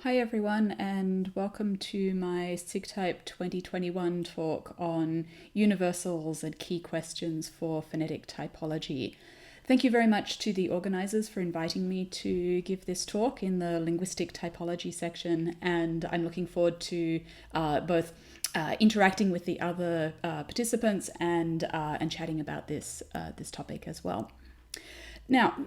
Hi everyone, and welcome to my SIGTYP 2021 talk on universals and key questions for phonetic typology. Thank you very much to the organisers for inviting me to give this talk in the linguistic typology section, and I'm looking forward to both interacting with the other participants and chatting about this topic as well. Now,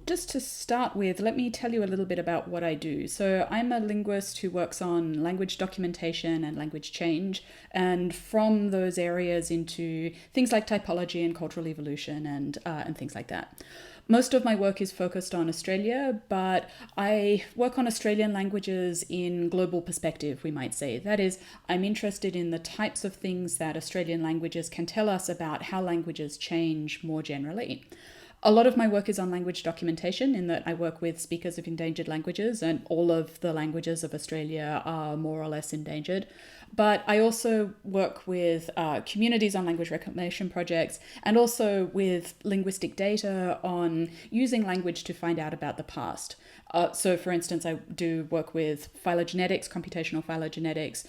just to start with, let me tell you a little bit about what I do. So I'm a linguist who works on language documentation and language change, and from those areas into things like typology and cultural evolution and things like that. Most of my work is focused on Australia, but I work on Australian languages in global perspective, we might say. That is, I'm interested in the types of things that Australian languages can tell us about how languages change more generally. A lot of my work is on language documentation, in that I work with speakers of endangered languages, and all of the languages of Australia are more or less endangered. But I also work with communities on language reclamation projects, and also with linguistic data on using language to find out about the past. So for instance, I do work with phylogenetics, computational phylogenetics,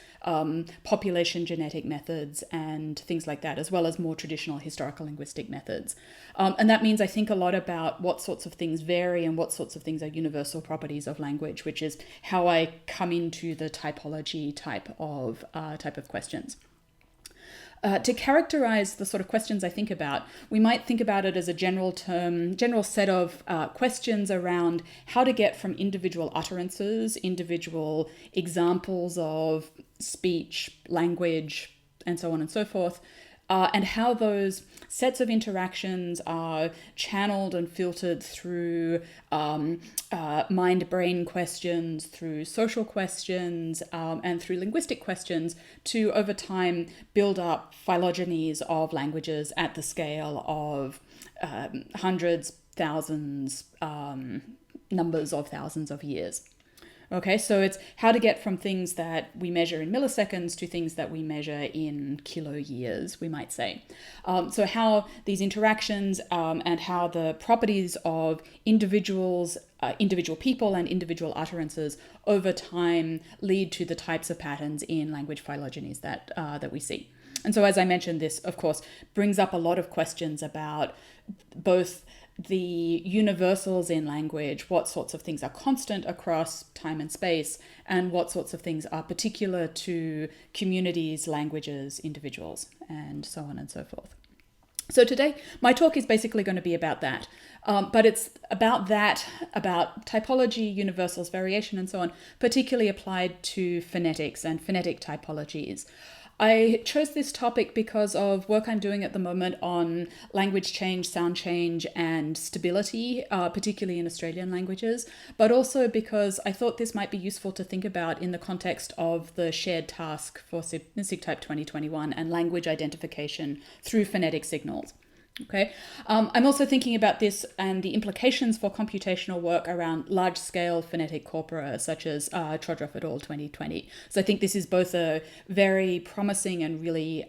population genetic methods, and things like that, as well as more traditional historical linguistic methods. And that means I think a lot about what sorts of things vary and what sorts of things are universal properties of language, which is how I come into the typology type of questions. To characterize the sort of questions I think about, we might think about it as a general set of questions around how to get from individual utterances, individual examples of speech, language, and so on and so forth, and how those sets of interactions are channeled and filtered through mind-brain questions, through social questions, and through linguistic questions to, over time, build up phylogenies of languages at the scale of hundreds, thousands, numbers of thousands of years. Okay, so it's how to get from things that we measure in milliseconds to things that we measure in kilo years, we might say. So how these interactions and how the properties of individual people and individual utterances over time lead to the types of patterns in language phylogenies that we see. And so, as I mentioned, this, of course, brings up a lot of questions about both the universals in language, what sorts of things are constant across time and space, and what sorts of things are particular to communities, languages, individuals, and so on and so forth. So today, my talk is basically going to be about that. But it's about typology, universals, variation, and so on, particularly applied to phonetics and phonetic typologies. I chose this topic because of work I'm doing at the moment on language change, sound change, and stability, particularly in Australian languages, but also because I thought this might be useful to think about in the context of the shared task for SIGTYP 2021 and language identification through phonetic signals. Okay, I'm also thinking about this and the implications for computational work around large-scale phonetic corpora, such as Chodroff et al. 2020. So I think this is both a very promising and really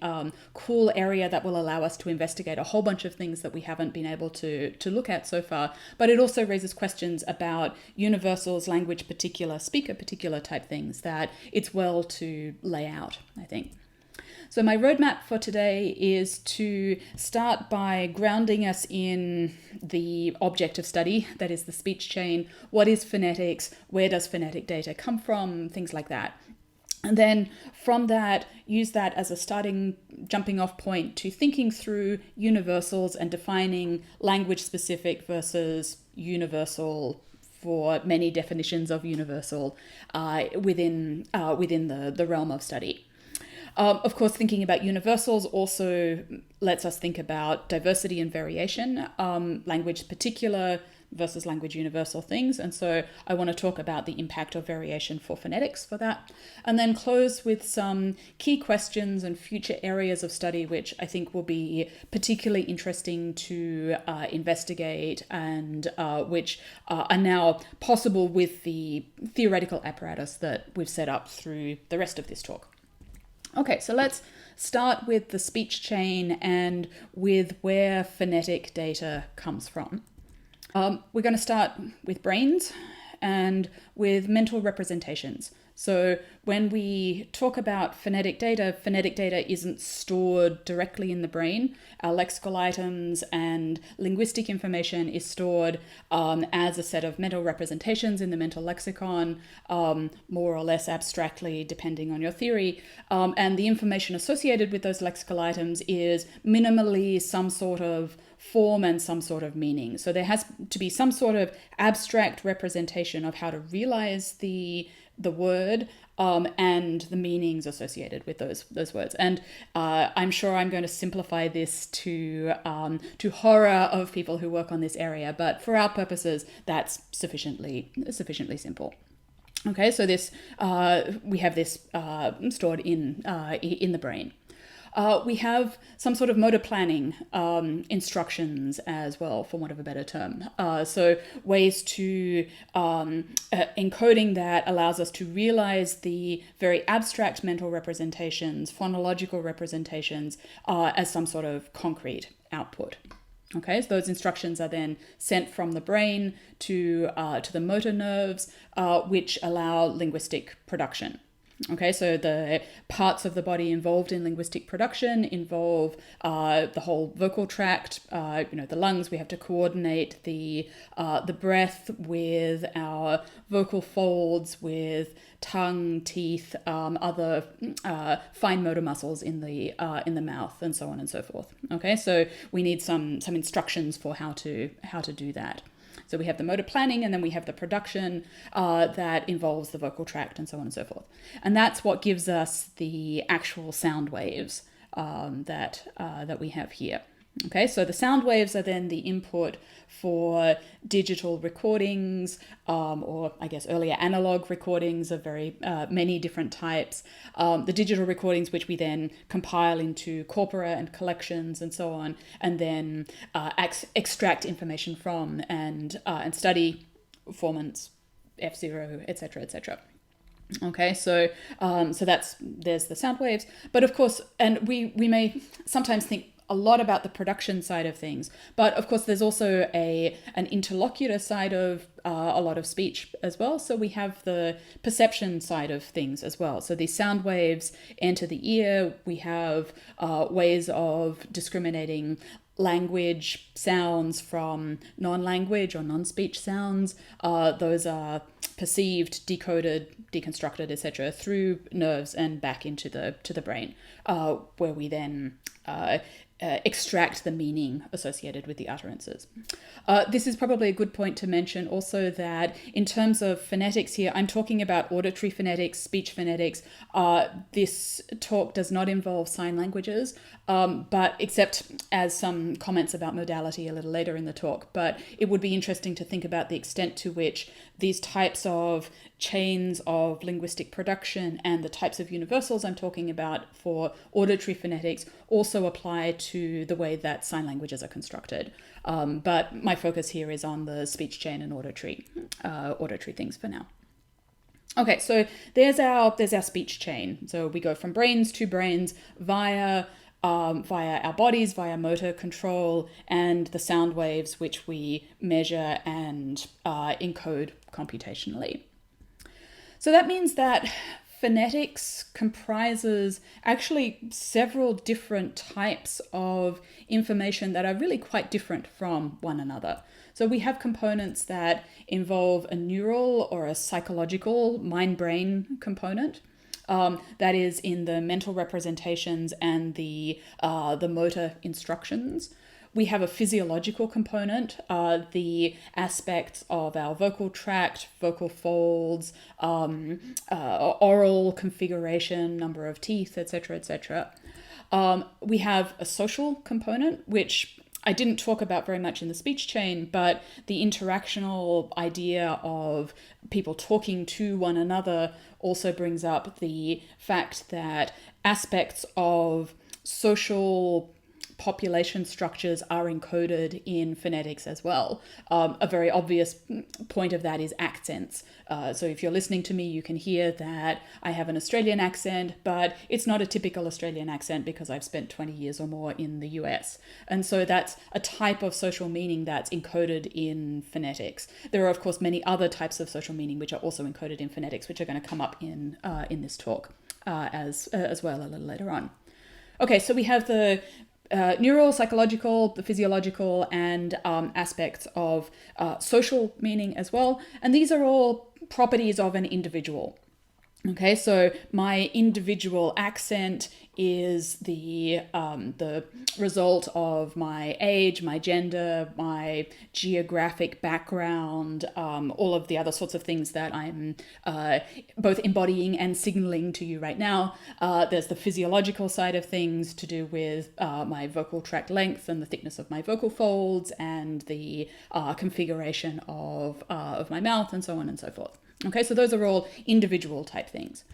cool area that will allow us to investigate a whole bunch of things that we haven't been able to look at so far, but it also raises questions about universals, language particular, speaker particular type things that it's well to lay out, I think. So my roadmap for today is to start by grounding us in the object of study, that is the speech chain. What is phonetics? Where does phonetic data come from? Things like that. And then from that, use that as a jumping off point to thinking through universals and defining language-specific versus universal for many definitions of universal within the realm of study. Of course, thinking about universals also lets us think about diversity and variation, language particular versus language universal things. And so I want to talk about the impact of variation for phonetics for that. And then close with some key questions and future areas of study, which I think will be particularly interesting to investigate and which are now possible with the theoretical apparatus that we've set up through the rest of this talk. Okay, so let's start with the speech chain and with where phonetic data comes from. We're going to start with brains, and with mental representations. So when we talk about phonetic data isn't stored directly in the brain. Our lexical items and linguistic information is stored as a set of mental representations in the mental lexicon, more or less abstractly, depending on your theory. And the information associated with those lexical items is minimally some sort of form and some sort of meaning. So there has to be some sort of abstract representation of how to realize the word and the meanings associated with those words. And I'm sure I'm going to simplify this to horror of people who work on this area, but for our purposes, that's sufficiently simple. Okay, so this we have this stored in the brain. We have some sort of motor planning instructions as well, for want of a better term. So ways to encoding that allows us to realize the very abstract mental representations, phonological representations, as some sort of concrete output. Okay, so those instructions are then sent from the brain to the motor nerves, which allow linguistic production. Okay, so the parts of the body involved in linguistic production involve the whole vocal tract, the lungs. We have to coordinate the breath with our vocal folds, with tongue, teeth, other fine motor muscles in the mouth, and so on and so forth. Okay, so we need some instructions for how to do that. So we have the motor planning, and then we have the production that involves the vocal tract, and so on and so forth. And that's what gives us the actual sound waves that we have here. Okay, so the sound waves are then the input for digital recordings, or I guess earlier analog recordings of very many different types. The digital recordings, which we then compile into corpora and collections and so on, and then extract information from and study performance, F0, etc., etc. Okay, so there's the sound waves, but of course, and we may sometimes think a lot about the production side of things, but of course there's also an interlocutor side of a lot of speech as well. So we have the perception side of things as well. So these sound waves enter the ear. We have ways of discriminating language sounds from non-language or non-speech sounds. Those are perceived, decoded, deconstructed, etc., through nerves and back into the brain, where we then extract the meaning associated with the utterances. This is probably a good point to mention also that in terms of phonetics here, I'm talking about auditory phonetics, speech phonetics. This talk does not involve sign languages, but except as some comments about modality a little later in the talk. But it would be interesting to think about the extent to which these types of chains of linguistic production and the types of universals I'm talking about for auditory phonetics also apply to the way that sign languages are constructed. But my focus here is on the speech chain and auditory things for now. Okay, so there's our speech chain. So we go from brains to brains via our bodies, via motor control, and the sound waves which we measure and encode computationally. So that means that phonetics comprises actually several different types of information that are really quite different from one another. So we have components that involve a neural or a psychological mind-brain component. That is in the mental representations and the motor instructions. We have a physiological component, the aspects of our vocal tract, vocal folds, oral configuration, number of teeth, etc., etc. We have a social component, which I didn't talk about very much in the speech chain, but the interactional idea of people talking to one another also brings up the fact that aspects of social population structures are encoded in phonetics as well. A very obvious point of that is accents. So if you're listening to me, you can hear that I have an Australian accent, but it's not a typical Australian accent because I've spent 20 years or more in the US. And so that's a type of social meaning that's encoded in phonetics. There are, of course, many other types of social meaning which are also encoded in phonetics, which are going to come up in this talk as well a little later on. Okay, so we have the neural, psychological, the physiological, and aspects of social meaning as well. And these are all properties of an individual. Okay, so my individual accent is the result of my age, my gender, my geographic background, all of the other sorts of things that I'm both embodying and signaling to you right now. There's the physiological side of things to do with my vocal tract length and the thickness of my vocal folds and the configuration of my mouth and so on and so forth. Okay, so those are all individual type things.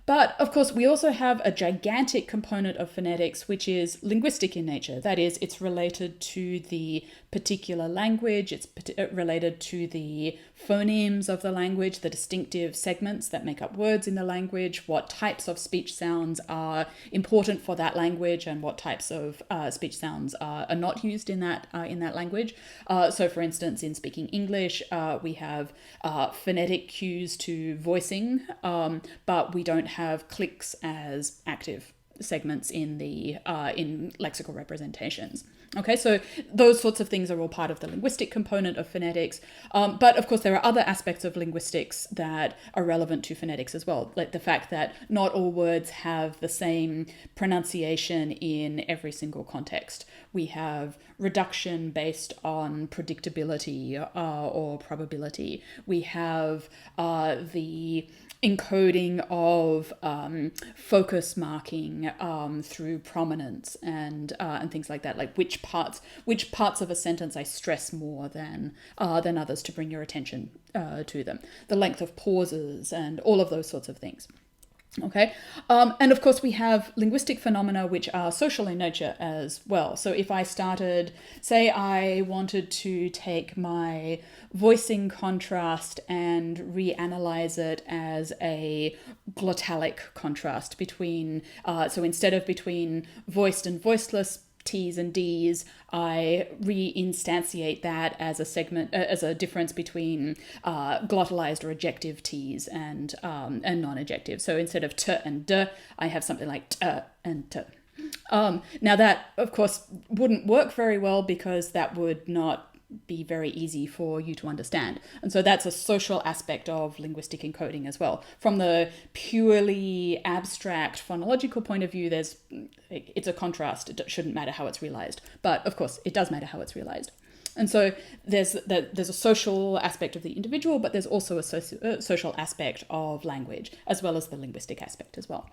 But of course, we also have a gigantic component of phonetics, which is linguistic in nature. That is, it's related to the particular language, it's related to the phonemes of the language, the distinctive segments that make up words in the language, what types of speech sounds are important for that language, and what types of speech sounds are not used in that language. So for instance, in speaking English, we have phonetic cues to voicing, but we don't have clicks as active segments in the in lexical representations. Okay, so those sorts of things are all part of the linguistic component of phonetics. But of course, there are other aspects of linguistics that are relevant to phonetics as well, like the fact that not all words have the same pronunciation in every single context. We have reduction based on predictability or probability. We have the encoding of focus marking through prominence and things like that, like which parts of a sentence I stress more than others to bring your attention to them, the length of pauses and all of those sorts of things. Okay, and of course we have linguistic phenomena which are social in nature as well. So if I started, say I wanted to take my voicing contrast and reanalyze it as a glottalic contrast between, so instead of between voiced and voiceless T's and D's, I re-instantiate that as a segment, as a difference between glottalized or ejective T's and non-ejective. So instead of t and d, I have something like t and t. Now that, of course, wouldn't work very well because that would not be very easy for you to understand. And so that's a social aspect of linguistic encoding as well. From the purely abstract phonological point of view, it's a contrast. It shouldn't matter how it's realized. But of course, it does matter how it's realized. And so there's a social aspect of the individual, but there's also a social aspect of language, as well as the linguistic aspect as well.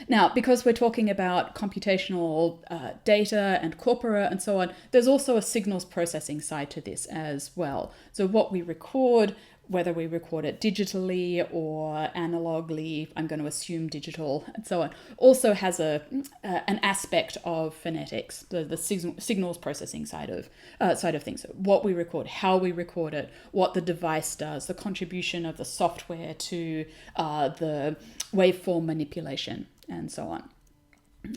Now, because we're talking about computational data and corpora and so on, there's also a signals processing side to this as well. So what we record, whether we record it digitally or analogly, I'm going to assume digital and so on, also has an aspect of phonetics, the signals processing side of things. So what we record, how we record it, what the device does, the contribution of the software to the waveform manipulation, and so on.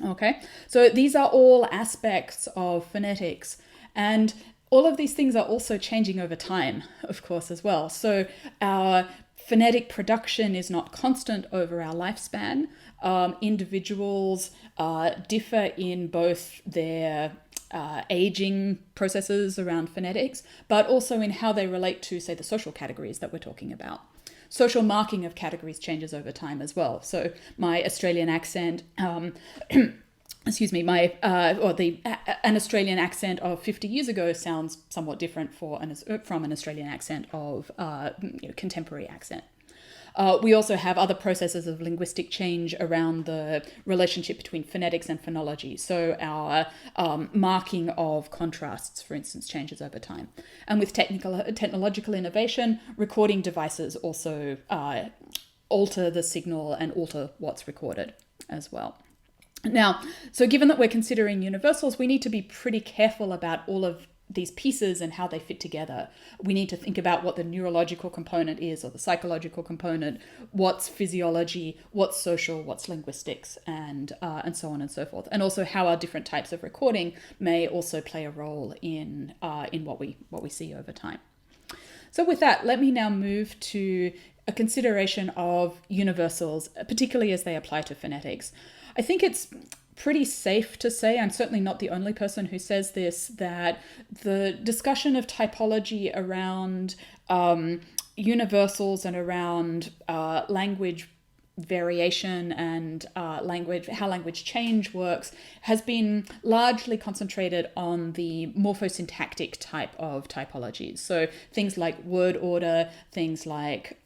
Okay, so these are all aspects of phonetics, and all of these things are also changing over time, of course, as well. So our phonetic production is not constant over our lifespan. Individuals differ in both their aging processes around phonetics, but also in how they relate to, say, the social categories that we're talking about. Social marking of categories changes over time as well. So my Australian accent, excuse me, an Australian accent of 50 years ago sounds somewhat different from an Australian accent of contemporary accent. We also have other processes of linguistic change around the relationship between phonetics and phonology. So our marking of contrasts, for instance, changes over time. And with technological innovation, recording devices also alter the signal and alter what's recorded as well. Now, so given that we're considering universals, we need to be pretty careful about all of these pieces and how they fit together. We need to think about what the neurological component is, or the psychological component, what's physiology, what's social, what's linguistics, and so on and so forth. And also how our different types of recording may also play a role in what we see over time. So with that, let me now move to a consideration of universals, particularly as they apply to phonetics. I think it's pretty safe to say, I'm certainly not the only person who says this, that the discussion of typology around universals and around language variation and how language change works has been largely concentrated on the morphosyntactic type of typologies. So things like word order, things like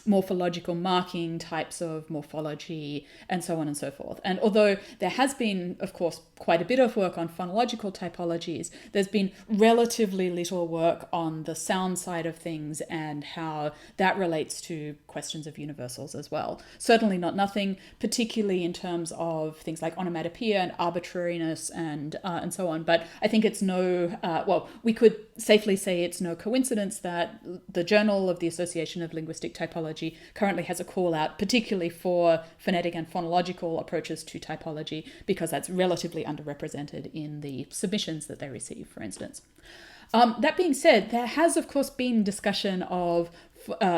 morphological marking types of morphology, and so on and so forth. And although there has been, of course, quite a bit of work on phonological typologies, there's been relatively little work on the sound side of things and how that relates to questions of universals as well. Certainly not nothing, particularly in terms of things like onomatopoeia and arbitrariness and so on. But I think it's we could safely say it's no coincidence that the Journal of the Association of Linguistic Typology currently has a call out, particularly for phonetic and phonological approaches to typology, because that's relatively underrepresented in the submissions that they receive, for instance. That being said, there has, of course, been discussion of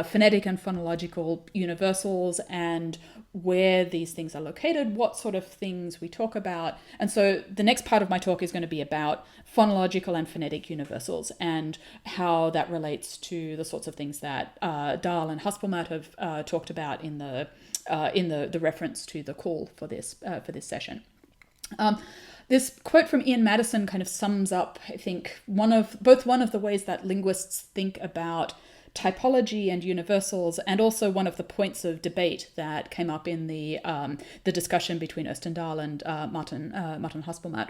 phonetic and phonological universals and where these things are located, what sort of things we talk about. And so the next part of my talk is going to be about phonological and phonetic universals and how that relates to the sorts of things that Dahl and Haspelmatt have talked about in the reference to the call for this session. This quote from Ian Madison kind of sums up, I think, one of the ways that linguists think about typology and universals, and also one of the points of debate that came up in the discussion between Dahl and Martin Haspelmatt.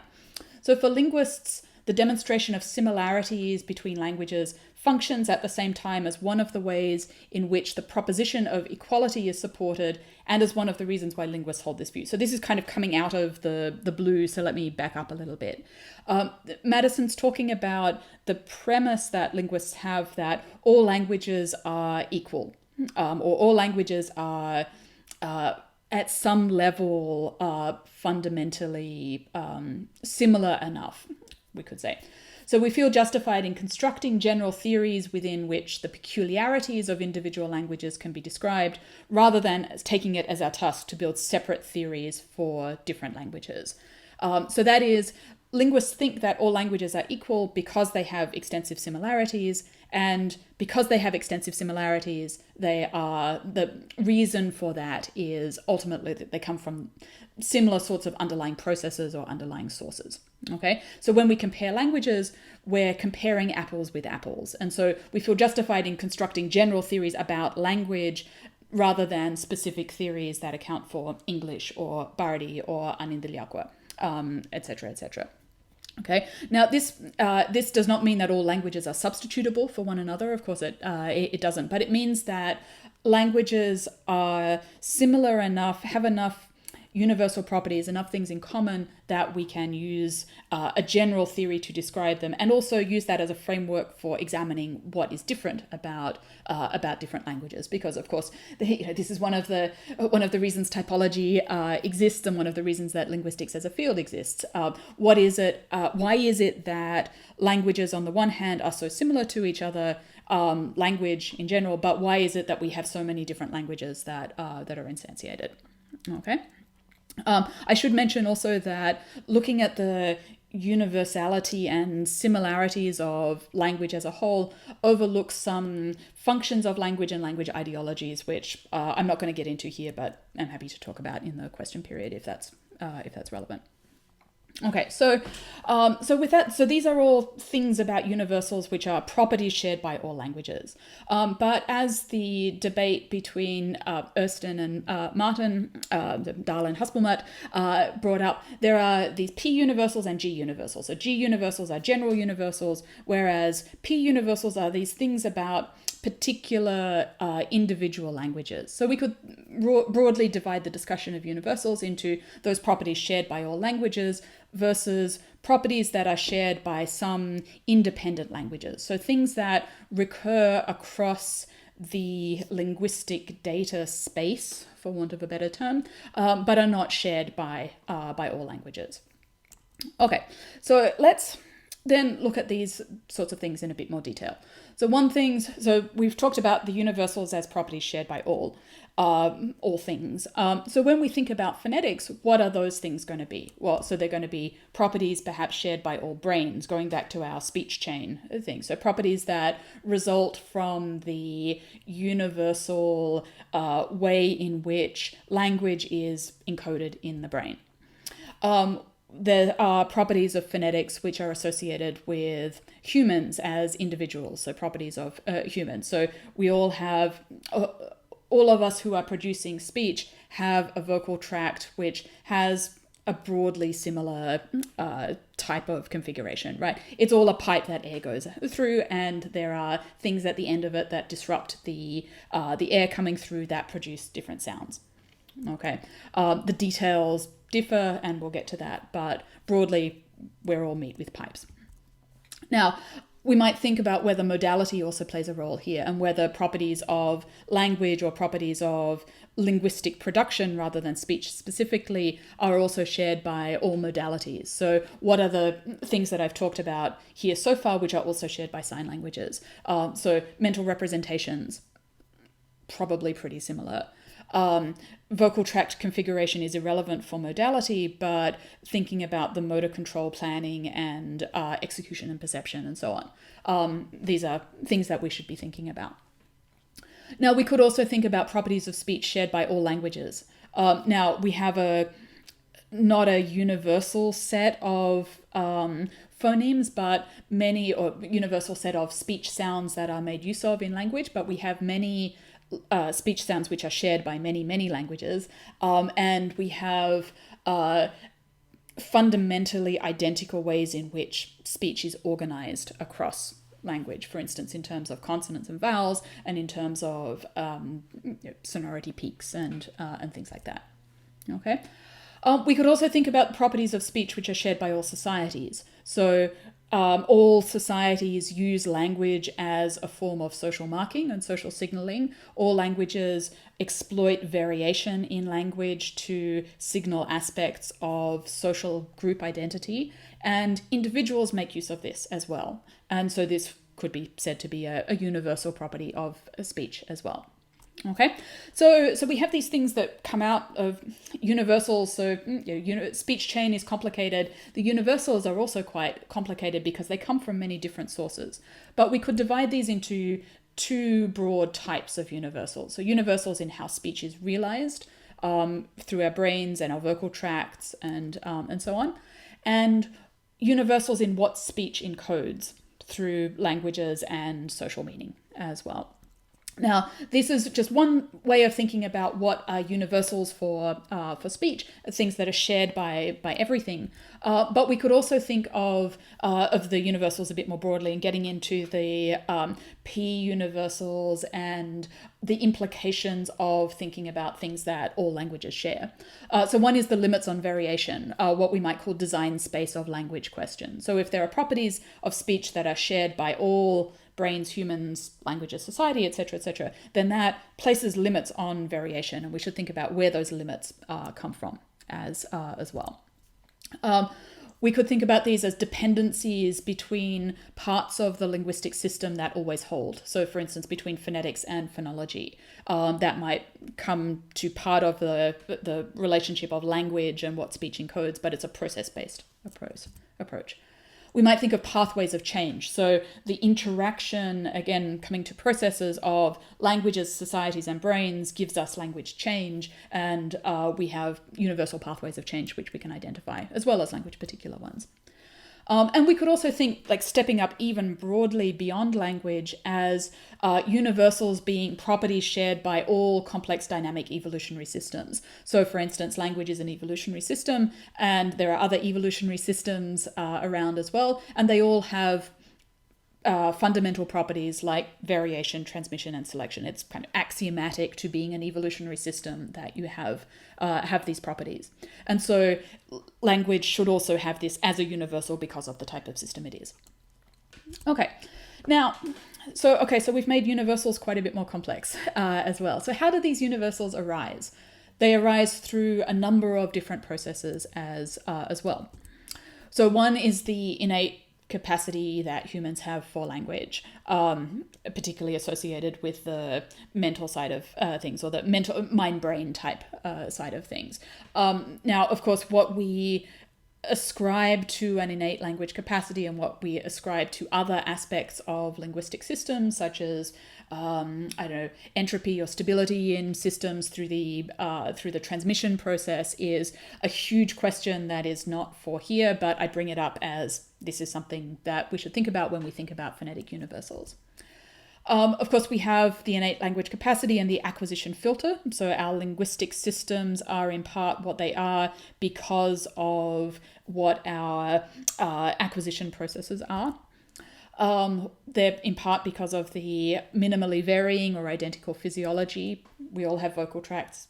So for linguists, the demonstration of similarities between languages functions at the same time as one of the ways in which the proposition of equality is supported, and as one of the reasons why linguists hold this view. So this is kind of coming out of the blue, so let me back up a little bit. Madison's talking about the premise that linguists have that all languages are equal, or all languages are at some level fundamentally similar enough, we could say. So we feel justified in constructing general theories within which the peculiarities of individual languages can be described, rather than taking it as our task to build separate theories for different languages. So that is, linguists think that all languages are equal because they have extensive similarities, and because they have extensive similarities, the reason for that is ultimately that they come from similar sorts of underlying processes or underlying sources. Okay, so when we compare languages, we're comparing apples with apples. And so we feel justified in constructing general theories about language rather than specific theories that account for English or Bardi or Anindilyakwa, etc., etc. Okay. Now, this does not mean that all languages are substitutable for one another. Of course, it doesn't. But it means that languages are similar enough, have enough universal properties, enough things in common that we can use a general theory to describe them, and also use that as a framework for examining what is different about different languages. Because, of course, this is one of the reasons typology exists, and one of the reasons that linguistics as a field exists. What is it? Why is it that languages, on the one hand, are so similar to each other? Language in general, but why is it that we have so many different languages that are instantiated? Okay. I should mention also that looking at the universality and similarities of language as a whole overlooks some functions of language and language ideologies, which I'm not going to get into here, but I'm happy to talk about in the question period if that's relevant. Okay, so with that, so these are all things about universals which are properties shared by all languages. But as the debate between Ersten and Martin, Dahl and Haspelmatt brought up, there are these P universals and G universals. So G universals are general universals, whereas P universals are these things about particular individual languages. So we could broadly divide the discussion of universals into those properties shared by all languages versus properties that are shared by some independent languages. So things that recur across the linguistic data space, for want of a better term, but are not shared by all languages. Okay, so let's then look at these sorts of things in a bit more detail. So so we've talked about the universals as properties shared by all things. So when we think about phonetics, what are those things going to be? Well, so they're going to be properties perhaps shared by all brains, going back to our speech chain thing. So properties that result from the universal way in which language is encoded in the brain. There are properties of phonetics which are associated with humans as individuals, so properties of humans. So we all have, all of us who are producing speech have a vocal tract which has a broadly similar type of configuration, right? It's all a pipe that air goes through, and there are things at the end of it that disrupt the air coming through that produce different sounds. Okay, the details differ, and we'll get to that, but broadly, we're all meat with pipes. Now, we might think about whether modality also plays a role here, and whether properties of language or properties of linguistic production rather than speech specifically are also shared by all modalities. So what are the things that I've talked about here so far which are also shared by sign languages? So mental representations, probably pretty similar. Vocal tract configuration is irrelevant for modality, but thinking about the motor control planning and execution and perception and so on. These are things that we should be thinking about. Now, we could also think about properties of speech shared by all languages. Now, we have not a universal set of phonemes, but or universal set of speech sounds that are made use of in language, but we have many speech sounds which are shared by many languages, and we have fundamentally identical ways in which speech is organized across language, for instance, in terms of consonants and vowels, and in terms of sonority peaks and things like that. Okay. We could also think about properties of speech which are shared by all societies. So all societies use language as a form of social marking and social signaling. All languages exploit variation in language to signal aspects of social group identity, and individuals make use of this as well. And so this could be said to be a universal property of speech as well. Okay, so we have these things that come out of universals. So speech chain is complicated. The universals are also quite complicated because they come from many different sources. But we could divide these into two broad types of universals. So universals in how speech is realized through our brains and our vocal tracts and so on, and universals in what speech encodes through languages and social meaning as well. Now, this is just one way of thinking about what are universals for speech, things that are shared by everything. But we could also think of the universals a bit more broadly and getting into the P universals and the implications of thinking about things that all languages share. So one is the limits on variation, what we might call design space of language question. So if there are properties of speech that are shared by all brains, humans, languages, society, etc., then that places limits on variation, and we should think about where those limits come from as well. We could think about these as dependencies between parts of the linguistic system that always hold. So, for instance, between phonetics and phonology, that might come to part of the relationship of language and what speech encodes, but it's a process-based approach. We might think of pathways of change. So the interaction, again, coming to processes of languages, societies, and brains gives us language change. And we have universal pathways of change, which we can identify, as well as language particular ones. And we could also think like stepping up even broadly beyond language as universals being properties shared by all complex dynamic evolutionary systems. So for instance, language is an evolutionary system, and there are other evolutionary systems around as well, and they all have fundamental properties like variation, transmission, and selection. It's kind of axiomatic to being an evolutionary system that you have these properties. And so language should also have this as a universal because of the type of system it is. Okay, now, so we've made universals quite a bit more complex as well. So how do these universals arise? They arise through a number of different processes as well. So one is the innate capacity that humans have for language, particularly associated with the mental side of things, or the mental mind-brain type side of things. Now, of course, what we ascribe to an innate language capacity and what we ascribe to other aspects of linguistic systems, such as entropy or stability in systems through the transmission process, is a huge question that is not for here, but I bring it up as this is something that we should think about when we think about phonetic universals. Of course, we have the innate language capacity and the acquisition filter. So our linguistic systems are in part what they are because of what our acquisition processes are. They're in part because of the minimally varying or identical physiology. We all have vocal tracts.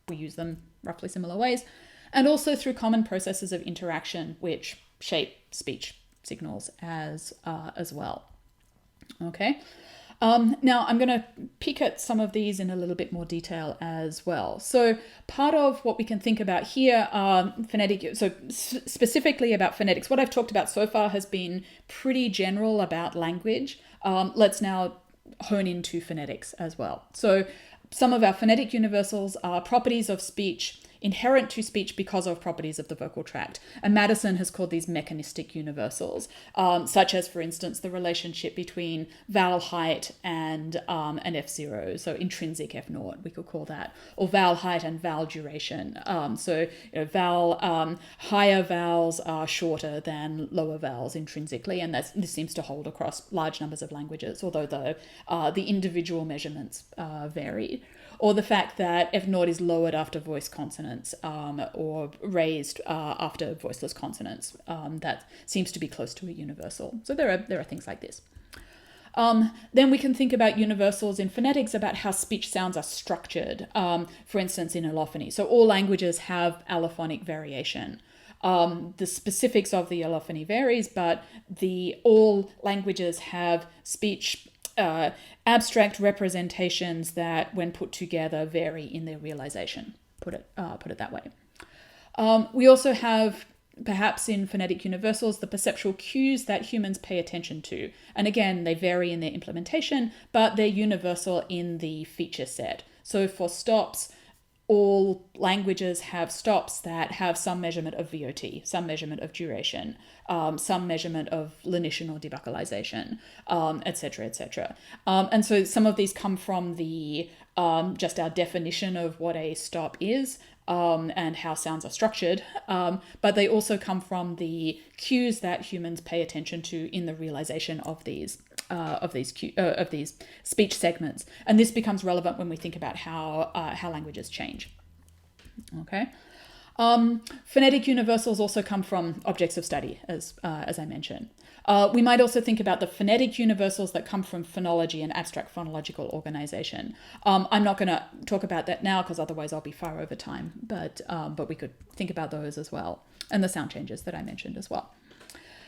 We use them roughly similar ways. And also through common processes of interaction, which shape speech signals as well. Okay. Now I'm going to pick at some of these in a little bit more detail as well. So part of what we can think about here are phonetic, so specifically about phonetics. What I've talked about so far has been pretty general about language. Let's now hone into phonetics as well. So some of our phonetic universals are properties of speech inherent to speech because of properties of the vocal tract. And Madison has called these mechanistic universals, such as, for instance, the relationship between vowel height and an F0, so intrinsic F0, we could call that, or vowel height and vowel duration. Higher vowels are shorter than lower vowels intrinsically, and this seems to hold across large numbers of languages, although the individual measurements vary. Or the fact that F0 is lowered after voiced consonants or raised after voiceless consonants. That seems to be close to a universal. So there are things like this. Then we can think about universals in phonetics about how speech sounds are structured, for instance, in allophony. So all languages have allophonic variation. The specifics of the allophony varies, but all languages have speech abstract representations that, when put together, vary in their realization. Put it that way. We also have, perhaps in phonetic universals, the perceptual cues that humans pay attention to. And again, they vary in their implementation, but they're universal in the feature set. So for stops, all languages have stops that have some measurement of VOT, some measurement of duration, some measurement of lenition or debuccalization, etc., etc. And so some of these come from the just our definition of what a stop is and how sounds are structured, but they also come from the cues that humans pay attention to in the realization of these speech segments, and this becomes relevant when we think about how languages change. Okay, phonetic universals also come from objects of study, as I mentioned. We might also think about the phonetic universals that come from phonology and abstract phonological organization. I'm not going to talk about that now because otherwise I'll be far over time, but we could think about those as well, and the sound changes that I mentioned as well.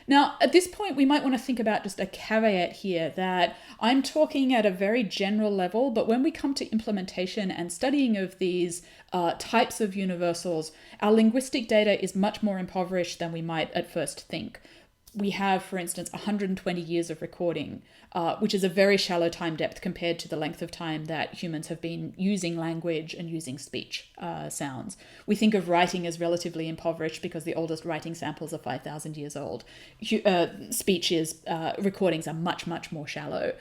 Now, at this point, we might want to think about just a caveat here that I'm talking at a very general level, but when we come to implementation and studying of these types of universals, our linguistic data is much more impoverished than we might at first think. We have, for instance, 120 years of recording, which is a very shallow time depth compared to the length of time that humans have been using language and using speech sounds. We think of writing as relatively impoverished because the oldest writing samples are 5,000 years old. Recordings are much, much more shallow.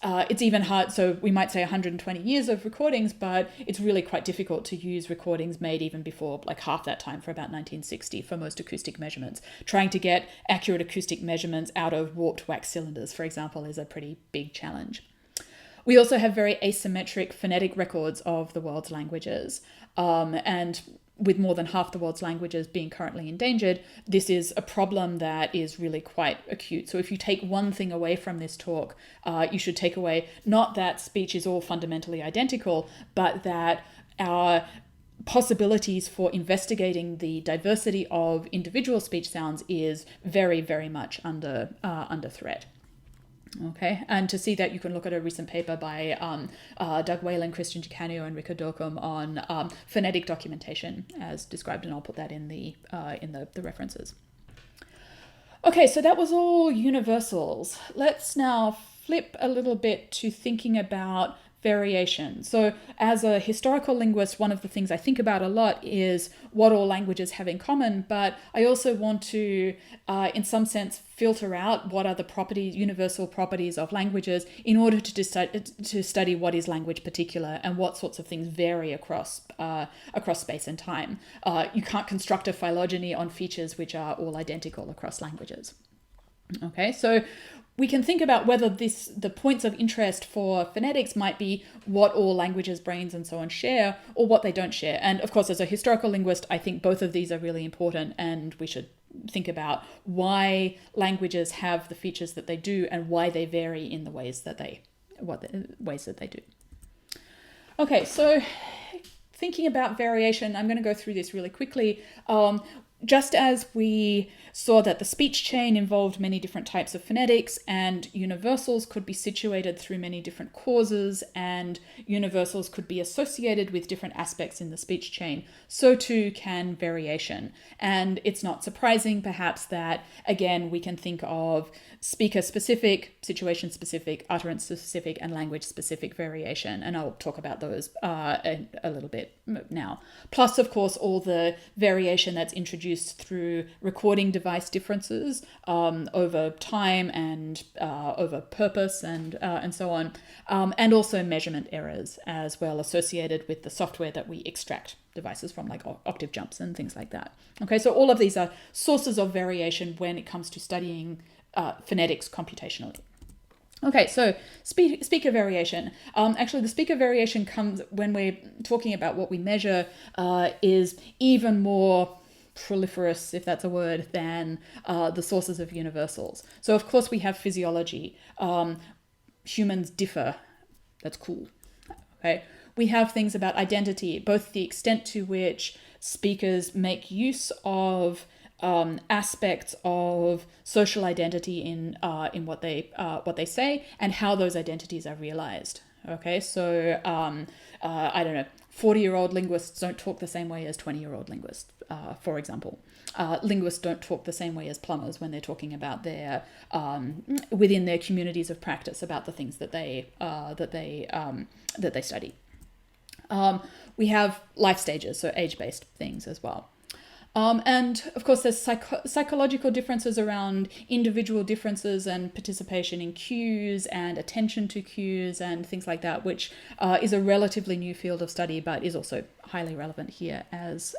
It's even hard, so we might say 120 years of recordings, but it's really quite difficult to use recordings made even before like half that time, for about 1960, for most acoustic measurements. Trying to get accurate acoustic measurements out of warped wax cylinders, for example, is a pretty big challenge. We also have very asymmetric phonetic records of the world's languages, and with more than half the world's languages being currently endangered, this is a problem that is really quite acute. So if you take one thing away from this talk, you should take away not that speech is all fundamentally identical, but that our possibilities for investigating the diversity of individual speech sounds is very, very much under threat. Okay, and to see that, you can look at a recent paper by Doug Whalen, Christian Gicano, and Rico Dorcom on phonetic documentation, as described, and I'll put that in the references. Okay, so that was all universals. Let's now flip a little bit to thinking about variation. So as a historical linguist, one of the things I think about a lot is what all languages have in common, but I also want to, in some sense, filter out what are the properties, universal properties of languages, in order to study what is language particular and what sorts of things vary across space and time. You can't construct a phylogeny on features which are all identical across languages. Okay, so we can think about whether the points of interest for phonetics might be what all languages, brains, and so on share, or what they don't share. And of course, as a historical linguist, I think both of these are really important, and we should think about why languages have the features that they do and why they vary in the ways that they do. Okay, so thinking about variation, I'm going to go through this really quickly. Just as we saw that the speech chain involved many different types of phonetics, and universals could be situated through many different causes, and universals could be associated with different aspects in the speech chain, so too can variation. And it's not surprising, perhaps, that, again, we can think of speaker-specific, situation-specific, utterance-specific, and language-specific variation. And I'll talk about those a little bit now. Plus, of course, all the variation that's introduced through recording device differences over time and over purpose and so on, and also measurement errors as well, associated with the software that we extract devices from, like octave jumps and things like that. Okay, so all of these are sources of variation when it comes to studying phonetics computationally. Okay, so speaker variation. Actually, the speaker variation comes when we're talking about what we measure is even more proliferous, if that's a word, than the sources of universals. So, of course, we have physiology. Humans differ. That's cool. Okay. We have things about identity, both the extent to which speakers make use of aspects of social identity in what they say, and how those identities are realized. Okay, so I don't know, 40-year-old linguists don't talk the same way as 20-year-old linguists, for example. Linguists don't talk the same way as plumbers when they're talking about their within their communities of practice about the things that they study. We have life stages, so age-based things as well. And of course, there's psychological differences around individual differences and participation in cues and attention to cues and things like that, which is a relatively new field of study, but is also highly relevant here as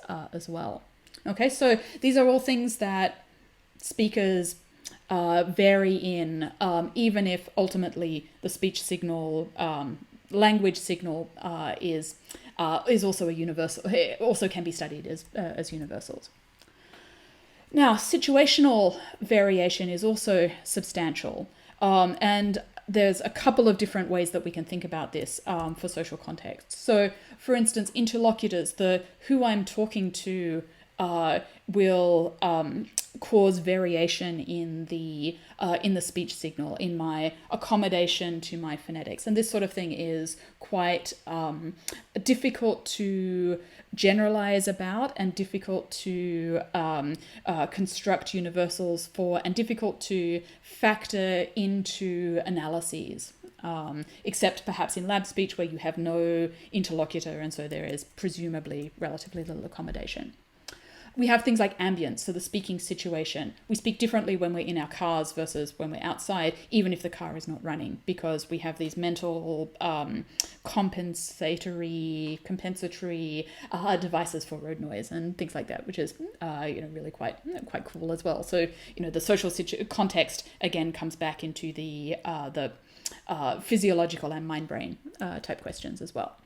well. Okay, so these are all things that speakers vary in, even if ultimately the speech signal, language signal is also a universal. It also can be studied as universals. Now, situational variation is also substantial, and there's a couple of different ways that we can think about this for social contexts. So, for instance, interlocutors, the who I'm talking to, will cause variation in the speech signal, in my accommodation to my phonetics. And this sort of thing is quite difficult to generalize about, and difficult to construct universals for, and difficult to factor into analyses. Except perhaps in lab speech, where you have no interlocutor, and so there is presumably relatively little accommodation. We have things like ambience, so the speaking situation. We speak differently when we're in our cars versus when we're outside, even if the car is not running, because we have these mental compensatory devices for road noise and things like that, which is really quite cool as well. So the social context again comes back into the physiological and mind-brain type questions as well.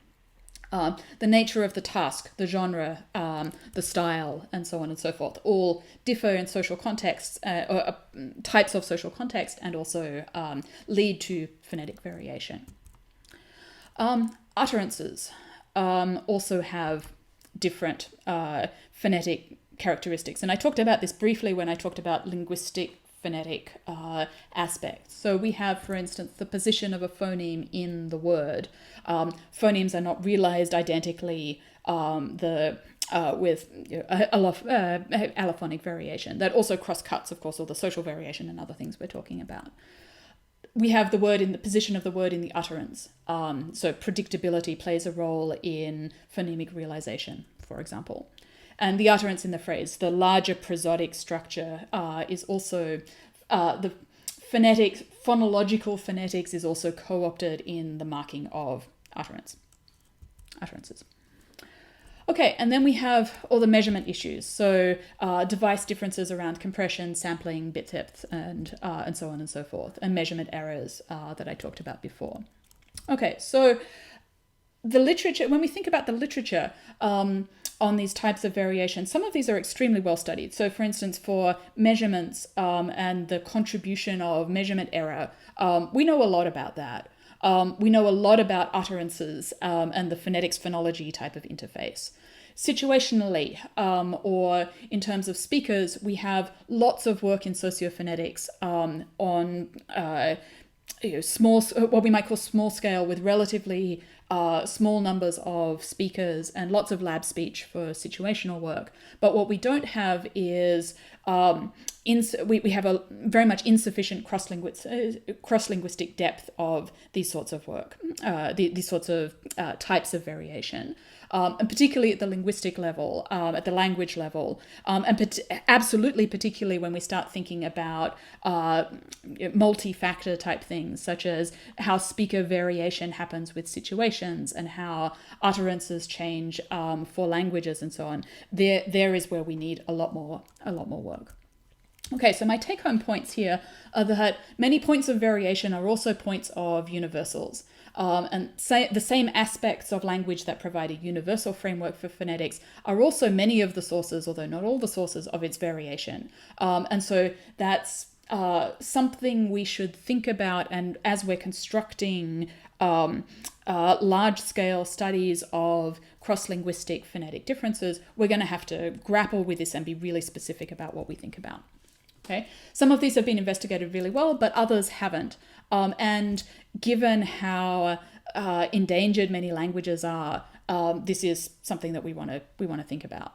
The nature of the task, the genre, the style, and so on and so forth, all differ in social contexts, or types of social context, and also lead to phonetic variation. Utterances also have different phonetic characteristics. And I talked about this briefly when I talked about linguistic phonetic aspects. So we have, for instance, the position of a phoneme in the word. Phonemes are not realized identically with allophonic variation. That also cross-cuts, of course, all the social variation and other things we're talking about. We have the word in the position of the word in the utterance. So predictability plays a role in phonemic realization, for example. And the utterance in the phrase, the larger prosodic structure is also, the phonological phonetics is also co-opted in the marking of utterances. Okay, and then we have all the measurement issues. So device differences around compression, sampling, bit depth, and so on and so forth, and measurement errors that I talked about before. Okay, so the literature, when we think about the literature on these types of variation, some of these are extremely well studied. So for instance, for measurements and the contribution of measurement error, we know a lot about that. We know a lot about utterances and the phonetics phonology type of interface. Situationally, or in terms of speakers, we have lots of work in sociophonetics on small, what we might call small scale, with relatively small numbers of speakers and lots of lab speech for situational work. But what we don't have is we have a very much insufficient cross-linguistic depth of these sorts of work, these sorts of types of variation. And particularly at the linguistic level, at the language level, and absolutely particularly when we start thinking about multi-factor type things, such as how speaker variation happens with situations and how utterances change for languages and so on. There is where we need a lot more work. Okay, so my take-home points here are that many points of variation are also points of universals. And the same aspects of language that provide a universal framework for phonetics are also many of the sources, although not all the sources, of its variation. And so that's something we should think about, and as we're constructing large-scale studies of cross-linguistic phonetic differences, we're going to have to grapple with this and be really specific about what we think about. Okay, some of these have been investigated really well, but others haven't. And given how endangered many languages are, this is something that we want to think about.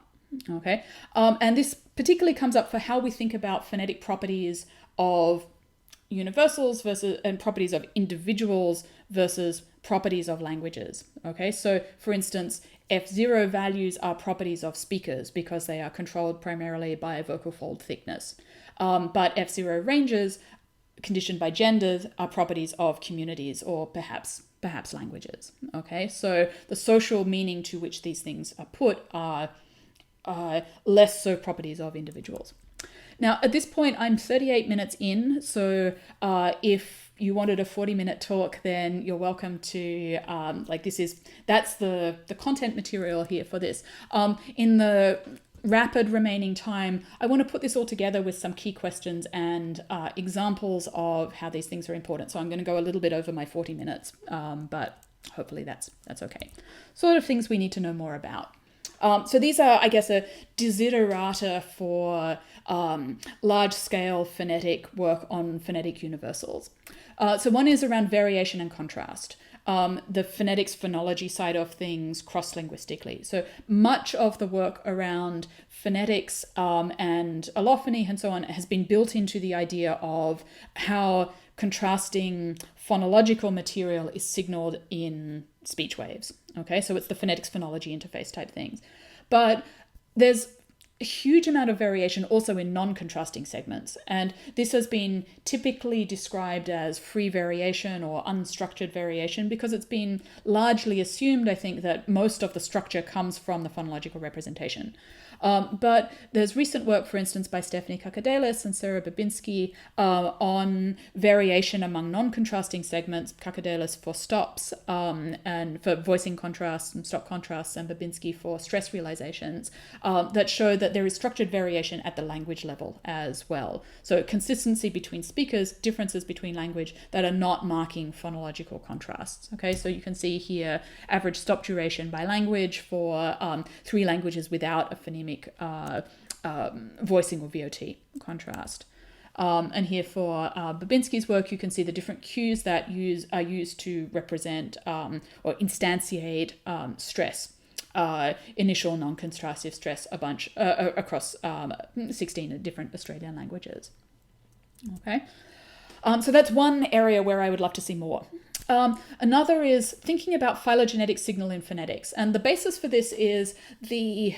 Okay, and this particularly comes up for how we think about phonetic properties of universals and properties of individuals versus properties of languages. Okay, so for instance, F0 values are properties of speakers because they are controlled primarily by vocal fold thickness. But F0 ranges, conditioned by genders, are properties of communities or perhaps languages. Okay, so the social meaning to which these things are put are less so properties of individuals. Now, at this point, I'm 38 minutes in, so if you wanted a 40-minute talk, then you're welcome to, that's the content material here for this. In the rapid remaining time, I want to put this all together with some key questions and examples of how these things are important. So I'm going to go a little bit over my 40 minutes, but hopefully that's okay. Sort of things we need to know more about. So these are, I guess, a desiderata for large-scale phonetic work on phonetic universals. So one is around variation and contrast. The phonetics phonology side of things cross-linguistically. So much of the work around phonetics and allophony and so on has been built into the idea of how contrasting phonological material is signaled in speech waves. Okay, so it's the phonetics phonology interface type things. But there's a huge amount of variation also in non-contrasting segments. And this has been typically described as free variation or unstructured variation because it's been largely assumed, I think, that most of the structure comes from the phonological representation. But there's recent work, for instance, by Stephanie Kakadelis and Sarah Babinski on variation among non-contrasting segments, Kakadelis for stops and for voicing contrasts and stop contrasts, and Babinski for stress realizations, that show that there is structured variation at the language level as well. So consistency between speakers, differences between language that are not marking phonological contrasts. Okay, so you can see here average stop duration by language for 3 languages without a phonemic voicing or VOT contrast. And here for Babinski's work, you can see the different cues that are used to represent or instantiate stress, initial non-contrastive stress across 16 different Australian languages. Okay, so that's one area where I would love to see more. Another is thinking about phylogenetic signal in phonetics. And the basis for this is the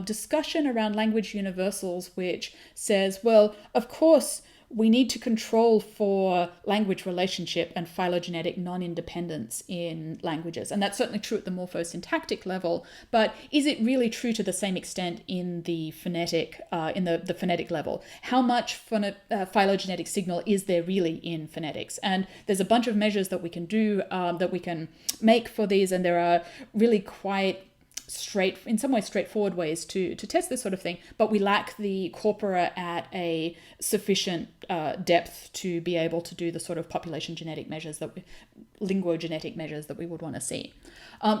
discussion around language universals, which says, well, of course, we need to control for language relationship and phylogenetic non-independence in languages. And that's certainly true at the morphosyntactic level, but is it really true to the same extent in the phonetic, in the phonetic level? How much phylogenetic signal is there really in phonetics? And there's a bunch of measures that we can do, that we can make for these, and there are really quite in some ways straightforward ways to test this sort of thing, but we lack the corpora at a sufficient depth to be able to do the sort of population genetic measures linguogenetic measures that we would want to see.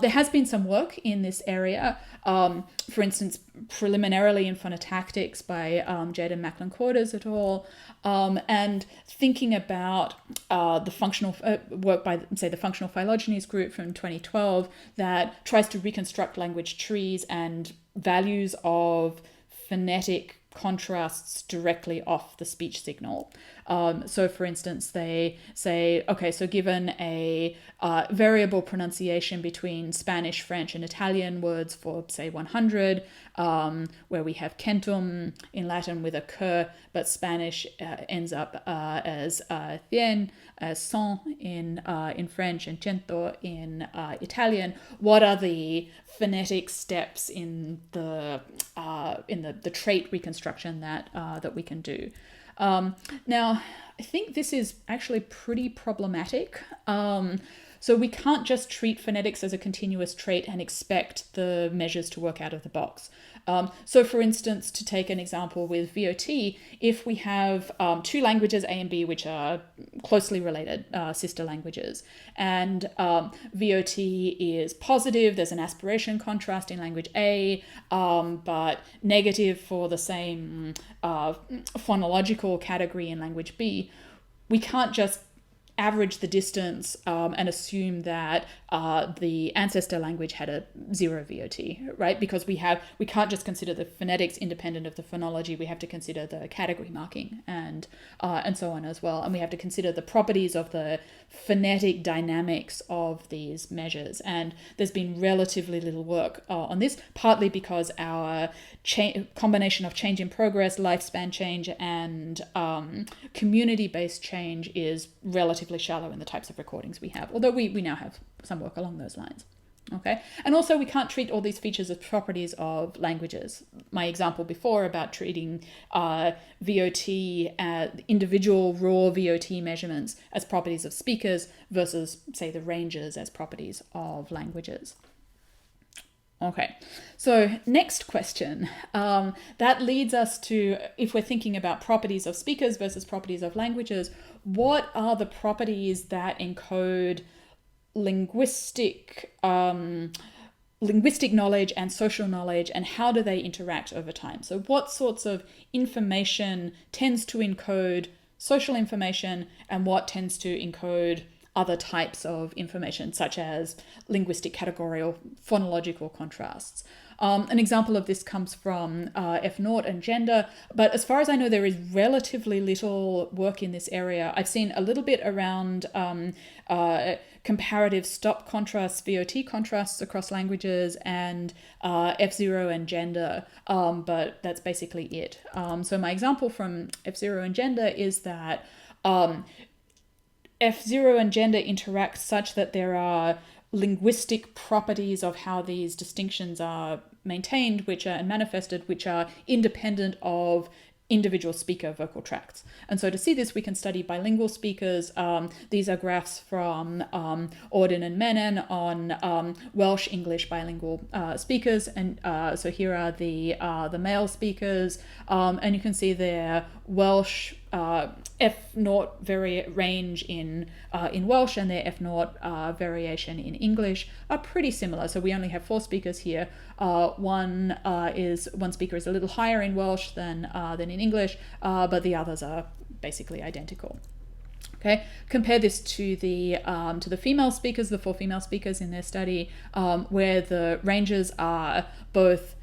There has been some work in this area, for instance, preliminarily in phonotactics by Jaden Macklin-Cordes et al., and thinking about the functional work by, say, the Functional Phylogenies group from 2012 that tries to reconstruct language trees and values of phonetic contrasts directly off the speech signal. So for instance, they say, okay, so given a variable pronunciation between Spanish, French, and Italian words for, say, 100, where we have centum in Latin with a que, but Spanish ends up as cien, as cent in French, and cento in Italian. What are the phonetic steps in the trait reconstruction that we can do? Now, I think this is actually pretty problematic. So we can't just treat phonetics as a continuous trait and expect the measures to work out of the box. So for instance, to take an example with VOT, if we have 2 languages, A and B, which are closely related, sister languages, and VOT is positive, there's an aspiration contrast in language A, but negative for the same phonological category in language B, we can't just average the distance and assume that the ancestor language had a 0 VOT, right? Because we can't just consider the phonetics independent of the phonology. We have to consider the category marking and so on as well. And we have to consider the properties of the phonetic dynamics of these measures. And there's been relatively little work on this, partly because our combination of change in progress, lifespan change, and community-based change is relatively shallow in the types of recordings we have, although we now have some work along those lines. Okay, and also we can't treat all these features as properties of languages. My example before about treating VOT, individual raw VOT measurements as properties of speakers versus, say, the ranges as properties of languages. Okay, so next question. That leads us to, if we're thinking about properties of speakers versus properties of languages, what are the properties that encode linguistic knowledge and social knowledge, and how do they interact over time? So what sorts of information tends to encode social information, and what tends to encode other types of information, such as linguistic categorical phonological contrasts? An example of this comes from F0 and gender, but as far as I know, there is relatively little work in this area. I've seen a little bit around comparative stop contrasts, VOT contrasts across languages, and F0 and gender, but that's basically it. So my example from F0 and gender is that F0 and gender interact such that there are linguistic properties of how these distinctions are maintained, which are and manifested, which are independent of individual speaker vocal tracts. And so to see this, we can study bilingual speakers. These are graphs from Auden and Menon on Welsh English bilingual speakers. And so here are the male speakers, and you can see their Welsh F0 range in Welsh and their F0 variation in English are pretty similar. So we only have 4 speakers here. One speaker is a little higher in Welsh than in English, but the others are basically identical. Okay, compare this to the female speakers, the 4 female speakers in their study, where the ranges are both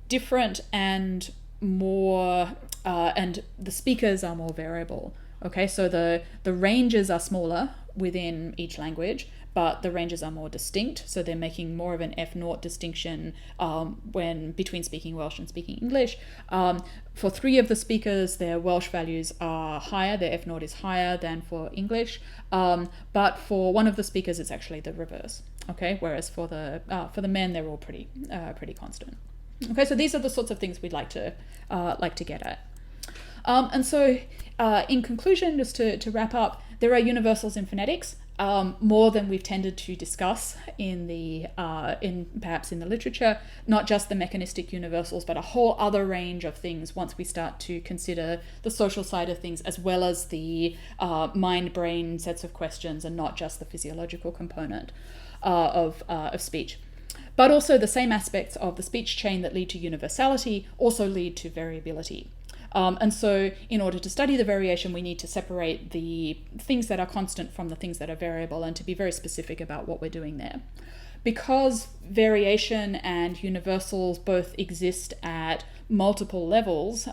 different and more, and the speakers are more variable. Okay, so the ranges are smaller within each language, but the ranges are more distinct. So they're making more of an F0 distinction when between speaking Welsh and speaking English. For 3 of the speakers, their Welsh values are higher. Their F0 is higher than for English. But for one of the speakers, it's actually the reverse. Okay, whereas for the men, they're all pretty constant. Okay, so these are the sorts of things we'd like to get at. And so, in conclusion, just to wrap up, there are universals in phonetics, more than we've tended to discuss perhaps in the literature. Not just the mechanistic universals, but a whole other range of things once we start to consider the social side of things, as well as the mind-brain sets of questions, and not just the physiological component of speech. But also the same aspects of the speech chain that lead to universality also lead to variability. And so in order to study the variation, we need to separate the things that are constant from the things that are variable, and to be very specific about what we're doing there. Because variation and universals both exist at multiple levels,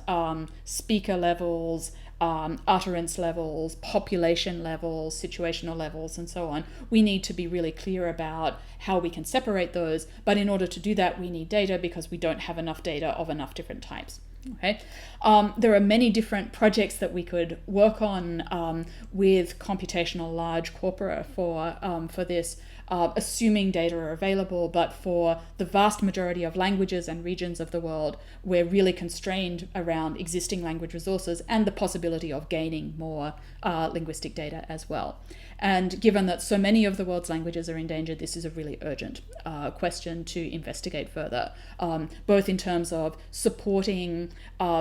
speaker levels, utterance levels, population levels, situational levels, and so on, we need to be really clear about how we can separate those. But in order to do that, we need data, because we don't have enough data of enough different types. Okay, there are many different projects that we could work on with computational large corpora for this, assuming data are available. But for the vast majority of languages and regions of the world, we're really constrained around existing language resources and the possibility of gaining more linguistic data as well. And given that so many of the world's languages are endangered, this is a really urgent question to investigate further, both in terms of supporting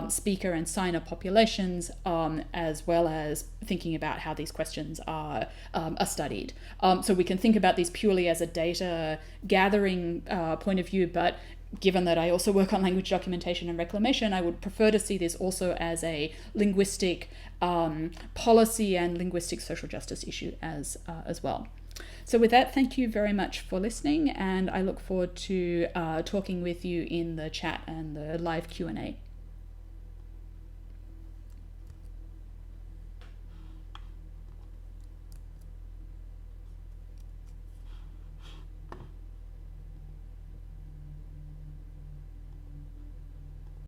speaker and signer populations, as well as thinking about how these questions are studied. So we can think about these purely as a data gathering point of view, but given that I also work on language documentation and reclamation, I would prefer to see this also as a linguistic policy and linguistic social justice issue as well. So with that, thank you very much for listening, and I look forward to talking with you in the chat and the live Q&A.